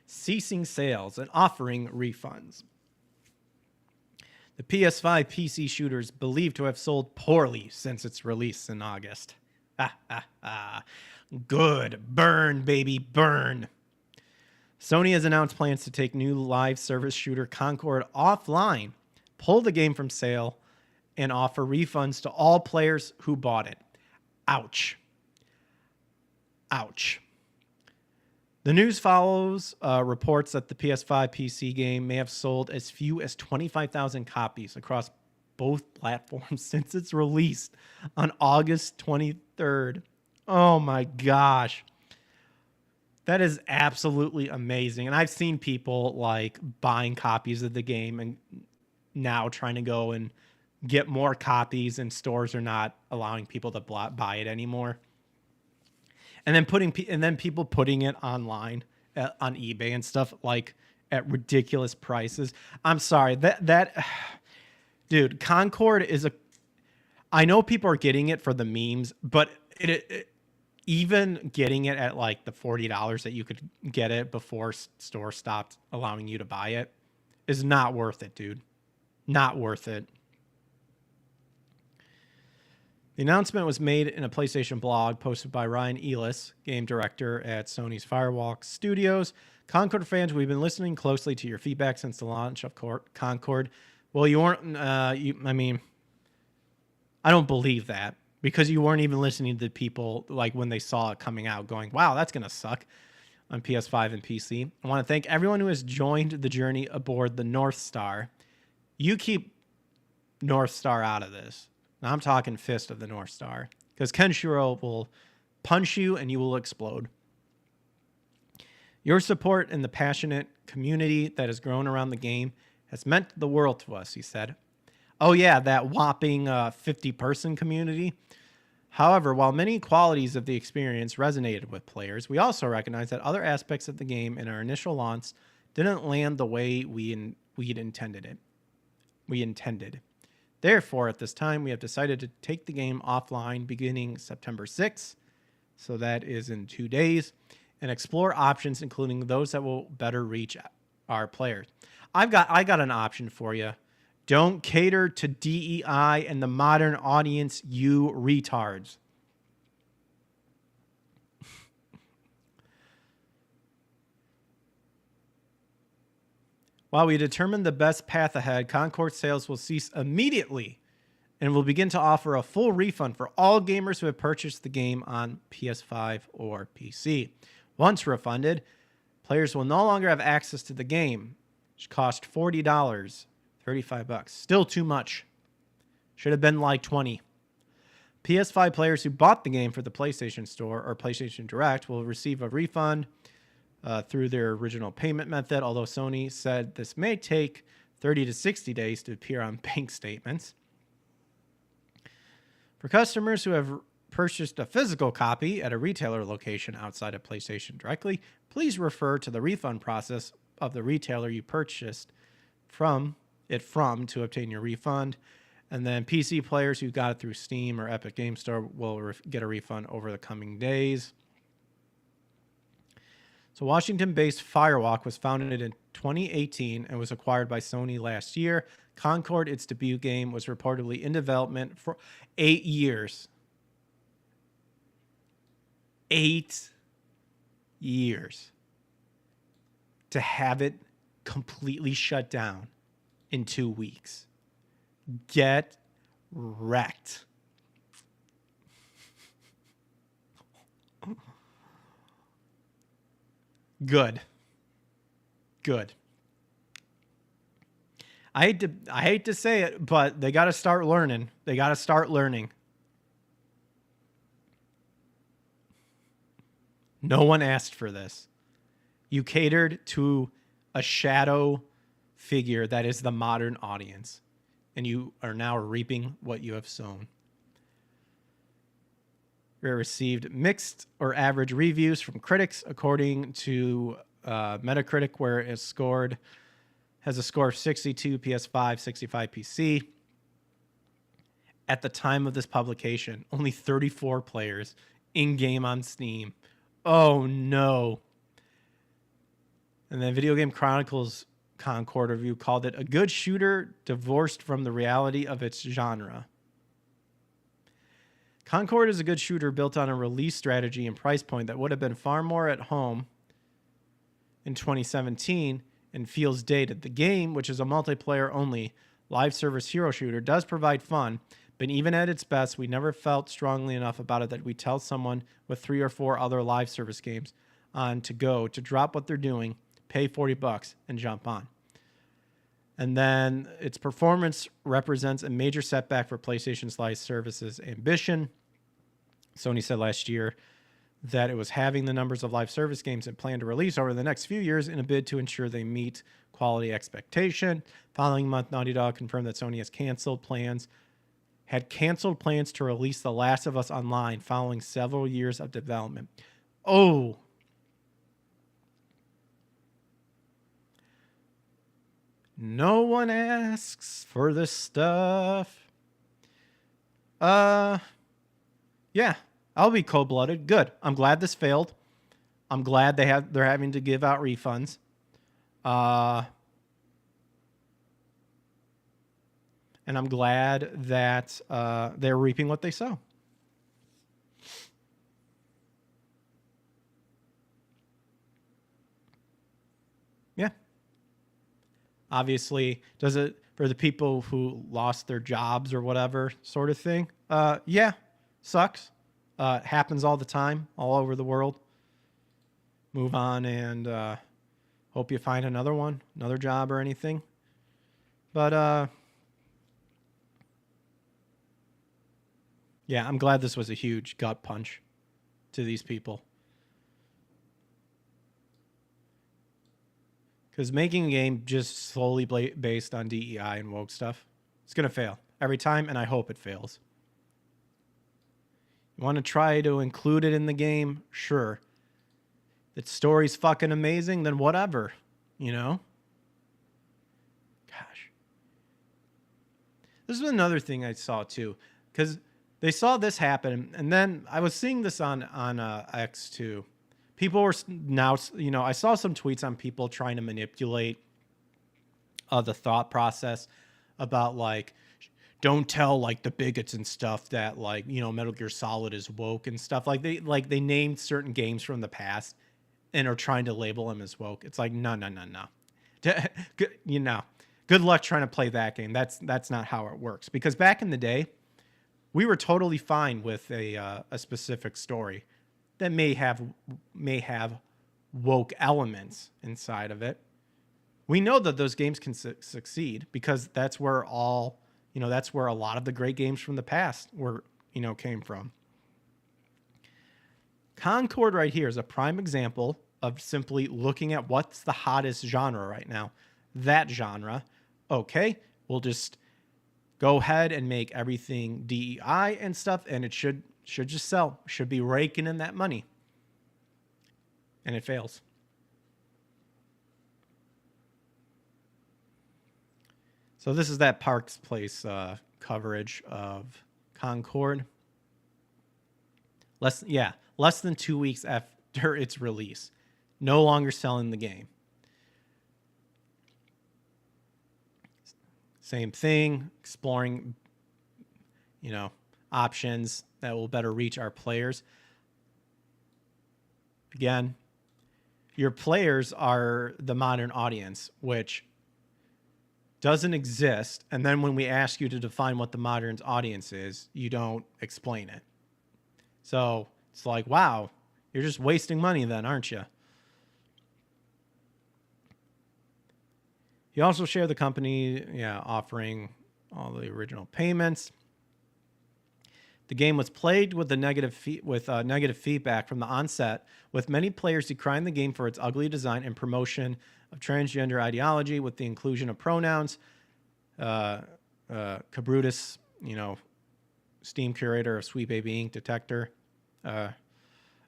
ceasing sales and offering refunds. The PS5 PC shooter is believed to have sold poorly since its release in August. Good. Burn, baby, burn. Sony has announced plans to take new live service shooter Concord offline, pull the game from sale, and offer refunds to all players who bought it. Ouch. Ouch. The news follows reports that the PS5 PC game may have sold as few as 25,000 copies across both platforms since its release on August 23rd. Oh my gosh. That is absolutely amazing. And I've seen people like buying copies of the game and now trying to go and get more copies, and stores are not allowing people to buy it anymore. And then people putting it online on eBay and stuff like at ridiculous prices. I'm sorry, that dude, Concord is I know people are getting it for the memes, but even getting it at like the $40 that you could get it before stores stopped allowing you to buy it is not worth it, dude. Not worth it. The announcement was made in a PlayStation blog posted by Ryan Ellis, game director at Sony's Firewalk Studios. Concord fans, we've been listening closely to your feedback since the launch of Concord. Well, you weren't, I don't believe that, because you weren't even listening to people like when they saw it coming out going, wow, that's going to suck on PS5 and PC. I want to thank everyone who has joined the journey aboard the North Star. You keep North Star out of this. Now I'm talking Fist of the North Star, because Kenshiro will punch you and you will explode. Your support and the passionate community that has grown around the game has meant the world to us, he said. Oh yeah, that whopping 50-person community. However, while many qualities of the experience resonated with players, we also recognize that other aspects of the game in our initial launch didn't land the way we'd intended it. We intended. Therefore, at this time, we have decided to take the game offline beginning September 6th, so that is in 2 days, and explore options including those that will better reach our players. I got an option for you. Don't cater to DEI and the modern audience, you retards. While we determine the best path ahead, Concord sales will cease immediately and will begin to offer a full refund for all gamers who have purchased the game on PS5 or PC. Once refunded, players will no longer have access to the game, which cost $40, $35. Still too much. Should have been like $20. PS5 players who bought the game for the PlayStation Store or PlayStation Direct will receive a refund through their original payment method, although Sony said this may take 30 to 60 days to appear on bank statements. For customers who have purchased a physical copy at a retailer location outside of PlayStation directly, please refer to the refund process of the retailer you purchased from to obtain your refund. And then PC players who got it through Steam or Epic Game Store will get a refund over the coming days. So Washington-based Firewalk was founded in 2018 and was acquired by Sony last year. Concord, its debut game, was reportedly in development for 8 years. 8 years. To have it completely shut down in 2 weeks. Get wrecked. Good. I hate to say it, but they got to start learning. No one asked for this. You catered to a shadow figure that is the modern audience, and you are now reaping what you have sown. We received mixed or average reviews from critics, according to Metacritic, where it has a score of 62 PS5, 65 PC. at the time of this publication. Only 34 players in-game on Steam. Oh, no. And then Video Game Chronicles Concord review called it a good shooter divorced from the reality of its genre. Concord is a good shooter built on a release strategy and price point that would have been far more at home in 2017 and feels dated. The game, which is a multiplayer only live service hero shooter, does provide fun, but even at its best, we never felt strongly enough about it that we tell someone with 3 or 4 other live service games on to go to drop what they're doing, pay $40 and jump on. And then its performance represents a major setback for PlayStation's live services ambition. Sony said last year that it was having the numbers of live service games it planned to release over the next few years in a bid to ensure they meet quality expectation. Following month, Naughty Dog confirmed that Sony had canceled plans to release The Last of Us Online following several years of development. Oh. No one asks for this stuff. Yeah, I'll be cold-blooded. Good. I'm glad this failed. I'm glad they're having to give out refunds. And I'm glad that they're reaping what they sow. Yeah. Obviously, does it for the people who lost their jobs or whatever sort of thing? Yeah, sucks. Happens all the time, all over the world. Move on and hope you find another job or anything. But yeah, I'm glad this was a huge gut punch to these people. Because making a game just solely based on DEI and woke stuff, it's going to fail every time, and I hope it fails. You want to try to include it in the game? Sure. If the story's fucking amazing, then whatever, you know? Gosh. This is another thing I saw, too, because they saw this happen, and then I was seeing this on X, too. People were now, you know, I saw some tweets on people trying to manipulate the thought process about, like, don't tell, like, the bigots and stuff that, like, you know, Metal Gear Solid is woke and stuff. Like, they named certain games from the past and are trying to label them as woke. It's like, no. You know, good luck trying to play that game. That's not how it works. Because back in the day, we were totally fine with a specific story that may have woke elements inside of it. We know that those games can succeed because that's where that's where a lot of the great games from the past came from. Concord right here is a prime example of simply looking at what's the hottest genre right now. That genre. Okay, we'll just go ahead and make everything DEI and stuff, and it should just sell. Should be raking in that money. And it fails. So this is that Parks Place coverage of Concord. Less than 2 weeks after its release. No longer selling the game. Same thing, exploring, options that will better reach our players. Again, your players are the modern audience, which doesn't exist. And then when we ask you to define what the modern audience is, you don't explain it. So it's like, wow, you're just wasting money then, aren't you? You also share the company, offering all the original payments. The game was plagued with negative feedback from the onset, with many players decrying the game for its ugly design and promotion of transgender ideology with the inclusion of pronouns. Cabrutus, Steam curator of Sweet Baby Ink Detector,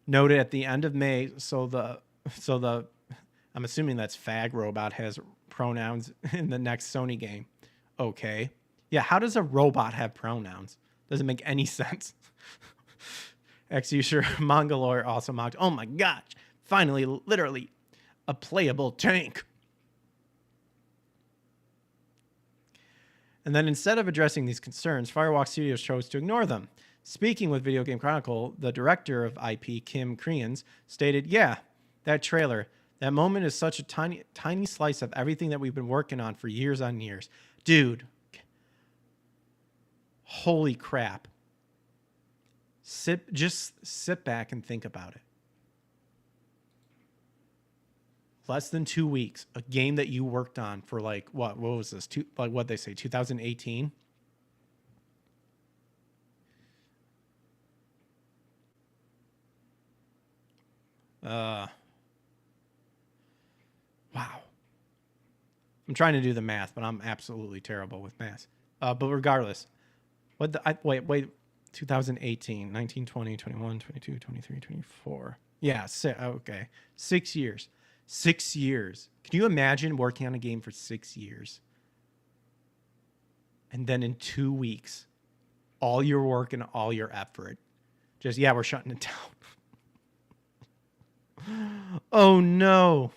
noted at the end of May. So the I'm assuming that's Fag Robot has pronouns in the next Sony game. Okay, yeah. How does a robot have pronouns? Doesn't make any sense. Ex-user Mongolore also mocked, oh my gosh, finally, literally, a playable tank. And then instead of addressing these concerns, Firewalk Studios chose to ignore them. Speaking with Video Game Chronicle, the director of IP, Kim Creans, stated, yeah, that trailer, that moment is such a tiny slice of everything that we've been working on for years on years. Dude, holy crap. Just sit back and think about it. Less than 2 weeks, a game that you worked on for like, what was this? What'd they say, 2018? Wow. I'm trying to do the math, but I'm absolutely terrible with math. But regardless, wait, 2018, 19, 20, 21, 22, 23, 24. Yeah, okay. 6 years. 6 years. Can you imagine working on a game for 6 years? And then in 2 weeks, all your work and all your effort, just, yeah, we're shutting it down. Oh, no.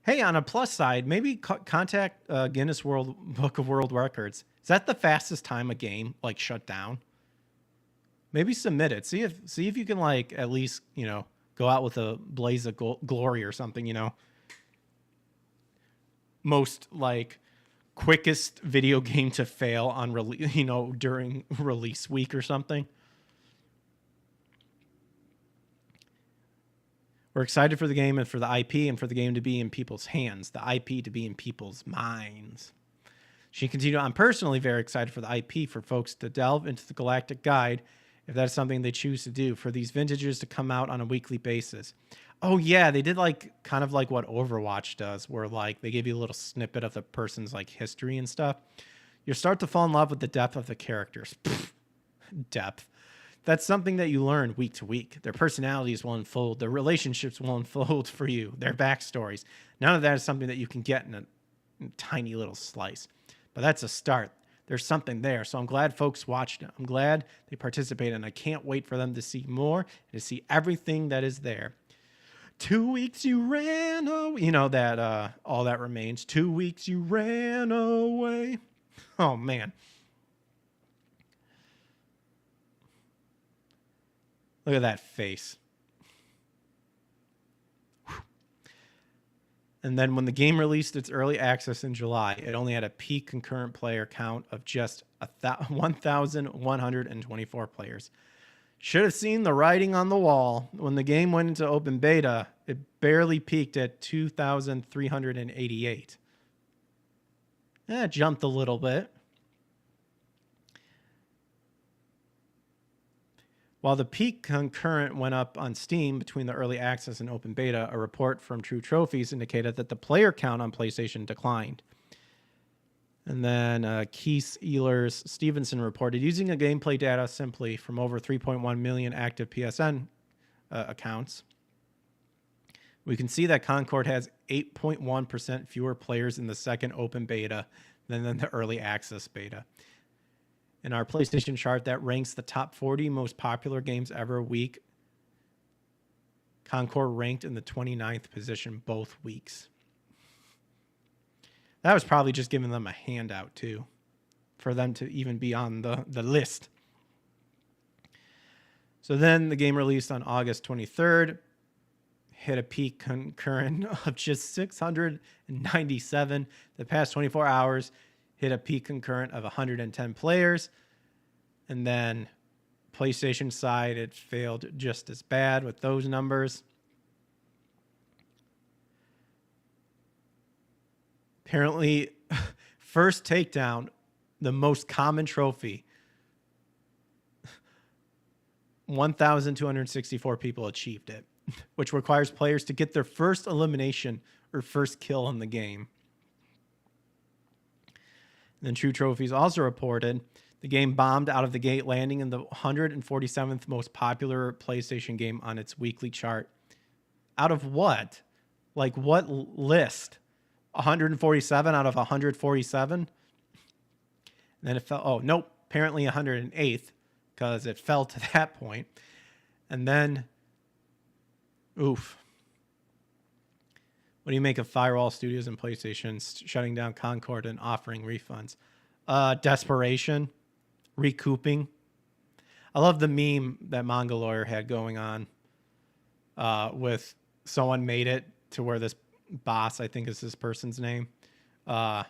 Hey, on a plus side, maybe contact Guinness Book of World Records. Is that the fastest time a game like shut down? Maybe submit it. See if you can like at least, go out with a blaze of glory or something, Most like quickest video game to fail on during release week or something. We're excited for the game and for the IP and for the game to be in people's hands, the IP to be in people's minds. She continued, I'm personally very excited for the IP for folks to delve into the Galactic Guide, if that's something they choose to do, for these vintages to come out on a weekly basis. Oh yeah, they did like kind of like what Overwatch does, where like they give you a little snippet of the person's like history and stuff. You'll start to fall in love with the depth of the characters. Depth. That's something that you learn week to week. Their personalities will unfold. Their relationships will unfold for you. Their backstories. None of that is something that you can get in a tiny little slice. But that's a start. There's something there. So I'm glad folks watched it. I'm glad they participated. And I can't wait for them to see more and to see everything that is there. 2 weeks you ran away. That All That Remains. 2 weeks you ran away. Oh, man. Look at that face. Whew. And then when the game released its early access in July, it only had a peak concurrent player count of just 1,124 players. Should have seen the writing on the wall. When the game went into open beta, it barely peaked at 2,388. It jumped a little bit. While the peak concurrent went up on Steam between the early access and open beta, a report from True Trophies indicated that the player count on PlayStation declined. And then Keith Ehlers Stevenson reported, using a gameplay data simply from over 3.1 million active PSN accounts, we can see that Concord has 8.1% fewer players in the second open beta than in the early access beta. In our PlayStation chart that ranks the top 40 most popular games ever week, Concord ranked in the 29th position both weeks. That was probably just giving them a handout, too, for them to even be on the list. So then the game released on August 23rd, hit a peak concurrent of just 697. The past 24 hours hit a peak concurrent of 110 players. And then PlayStation side, it failed just as bad with those numbers. Apparently, first takedown, the most common trophy, 1,264 people achieved it, which requires players to get their first elimination or first kill in the game. And then True Trophies also reported the game bombed out of the gate, landing in the 147th most popular PlayStation game on its weekly chart. Out of what? Like what list? 147 out of 147? then it fell. Oh, nope. Apparently 108th because it fell to that point. And then, oof. What do you make of Firewall Studios and PlayStation shutting down Concord and offering refunds? Desperation, recouping. I love the meme that Manga Lawyer had going on with someone made it to where this boss, I think is this person's name, or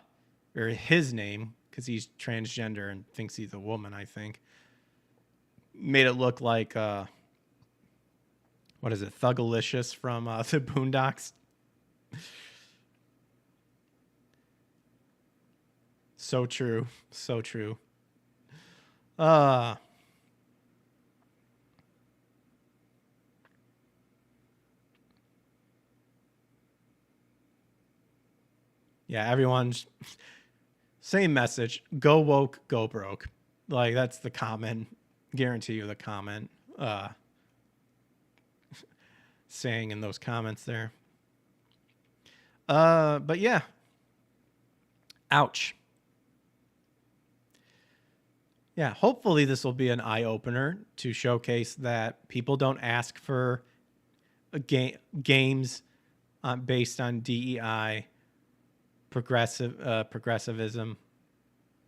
his name, because he's transgender and thinks he's a woman, I think, made it look like, what is it, Thugalicious from the Boondocks. So true. So true. Yeah, everyone's same message. Go woke, go broke. Like, that's the comment. Guarantee you the comment saying in those comments there. But yeah. Ouch. Yeah, hopefully this will be an eye-opener to showcase that people don't ask for games based on DEI, progressivism.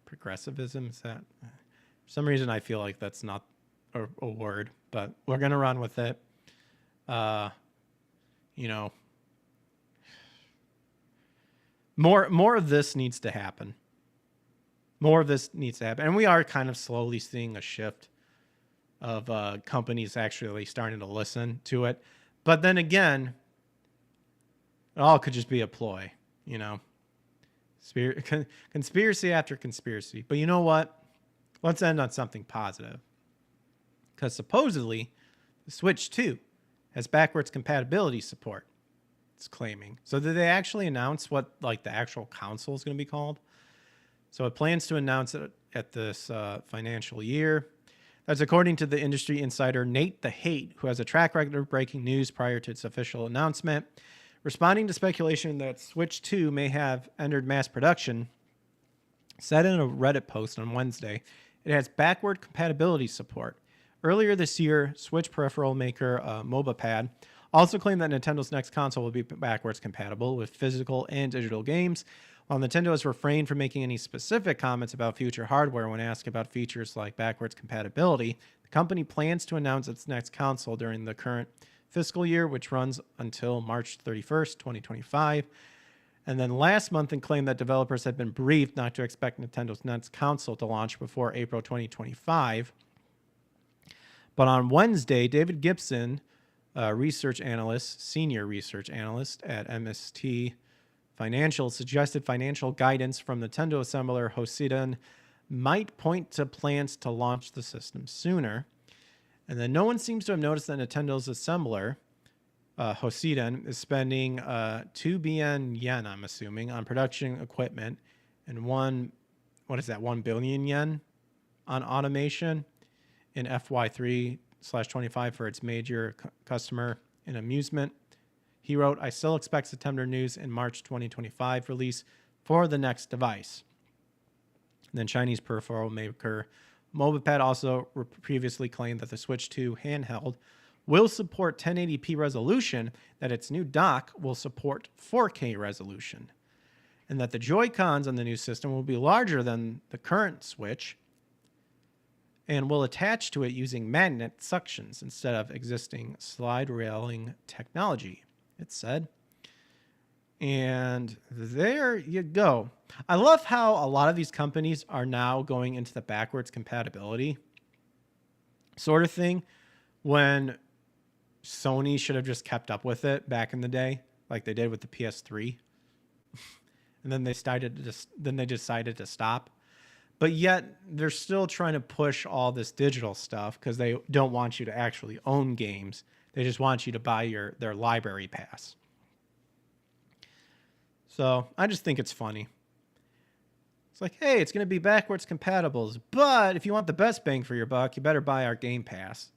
Progressivism, is that? For some reason I feel like that's not a word, but we're going to run with it. You know, more of this needs to happen. More of this needs to happen. And we are kind of slowly seeing a shift of companies actually starting to listen to it. But then again, it all could just be a ploy, you know. Conspiracy after conspiracy. But you know what? Let's end on something positive. Because supposedly, the Switch 2 has backwards compatibility support. It's claiming. So did they actually announce what like the actual console is going to be called? So it plans to announce it at this financial year. That's according to the industry insider Nate the Hate, who has a track record of breaking news prior to its official announcement. Responding to speculation that Switch 2 may have entered mass production, said in a Reddit post on Wednesday, it has backward compatibility support. Earlier this year, Switch peripheral maker MobaPad also claimed that Nintendo's next console will be backwards compatible with physical and digital games. While Nintendo has refrained from making any specific comments about future hardware when asked about features like backwards compatibility, the company plans to announce its next console during the current fiscal year, which runs until March 31st, 2025. And then last month, it claimed that developers had been briefed not to expect Nintendo's next console to launch before April 2025. But on Wednesday, David Gibson, senior research analyst at MST Financial, suggested financial guidance from Nintendo assembler Hosiden might point to plans to launch the system sooner. And then no one seems to have noticed that Nintendo's assembler, Hosiden, is spending 2 billion yen, I'm assuming, on production equipment and 1 billion yen on automation in FY3/25 for its major customer in amusement. He wrote, I still expect September news in March 2025 release for the next device. And then Chinese peripheral maker MobaPad also previously claimed that the Switch 2 handheld will support 1080p resolution, that its new dock will support 4K resolution, and that the Joy-Cons on the new system will be larger than the current Switch and will attach to it using magnet suctions instead of existing slide railing technology, it said. And there you go. I love how a lot of these companies are now going into the backwards compatibility sort of thing when Sony should have just kept up with it back in the day, like they did with the PS3. And then they decided to stop. But yet they're still trying to push all this digital stuff because they don't want you to actually own games. They just want you to buy their library pass. So I just think it's funny. It's like, hey, it's going to be backwards compatible, but if you want the best bang for your buck, you better buy our Game Pass.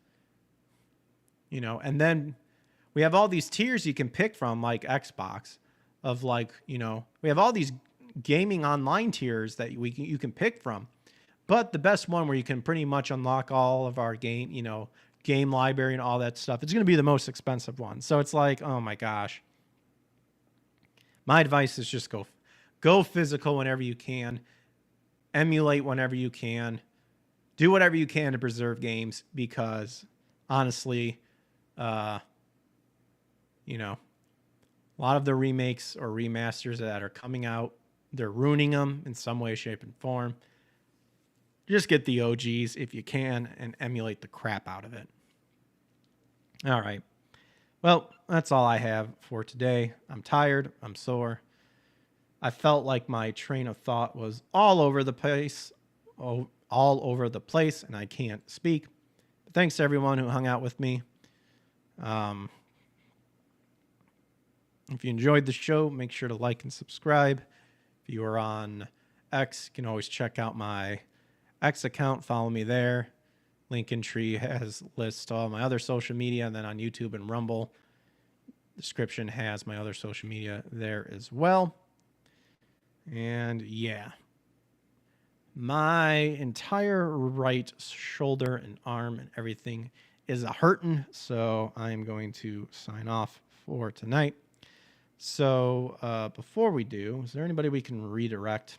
You know, and then we have all these tiers you can pick from, like Xbox, of like, you know, we have all these gaming online tiers that you can pick from. But the best one where you can pretty much unlock all of our game library and all that stuff, it's going to be the most expensive one. So it's like, oh my gosh. My advice is just go physical whenever you can. Emulate whenever you can. Do whatever you can to preserve games because honestly, a lot of the remakes or remasters that are coming out, they're ruining them in some way, shape, and form. Just get the OGs if you can and emulate the crap out of it. All right. Well, that's all I have for today. I'm tired. I'm sore. I felt like my train of thought was all over the place, and I can't speak. But thanks to everyone who hung out with me. If you enjoyed the show, make sure to like and subscribe. If you are on X, you can always check out my X account. Follow me there. Linktree has lists all my other social media, and then on YouTube and Rumble, description has my other social media there as well. And yeah, my entire right shoulder and arm and everything is a hurting, so I'm going to sign off for tonight. So before we do, is there anybody we can redirect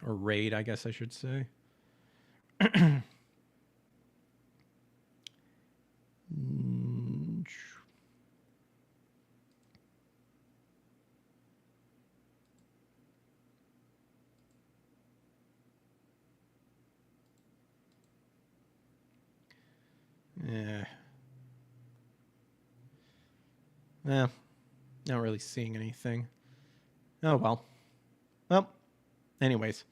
or raid, I guess I should say? Yeah, not really seeing anything. Oh, well. Well, anyways,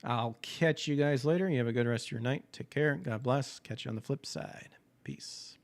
I'll catch you guys later. You have a good rest of your night. Take care. God bless. Catch you on the flip side. Peace.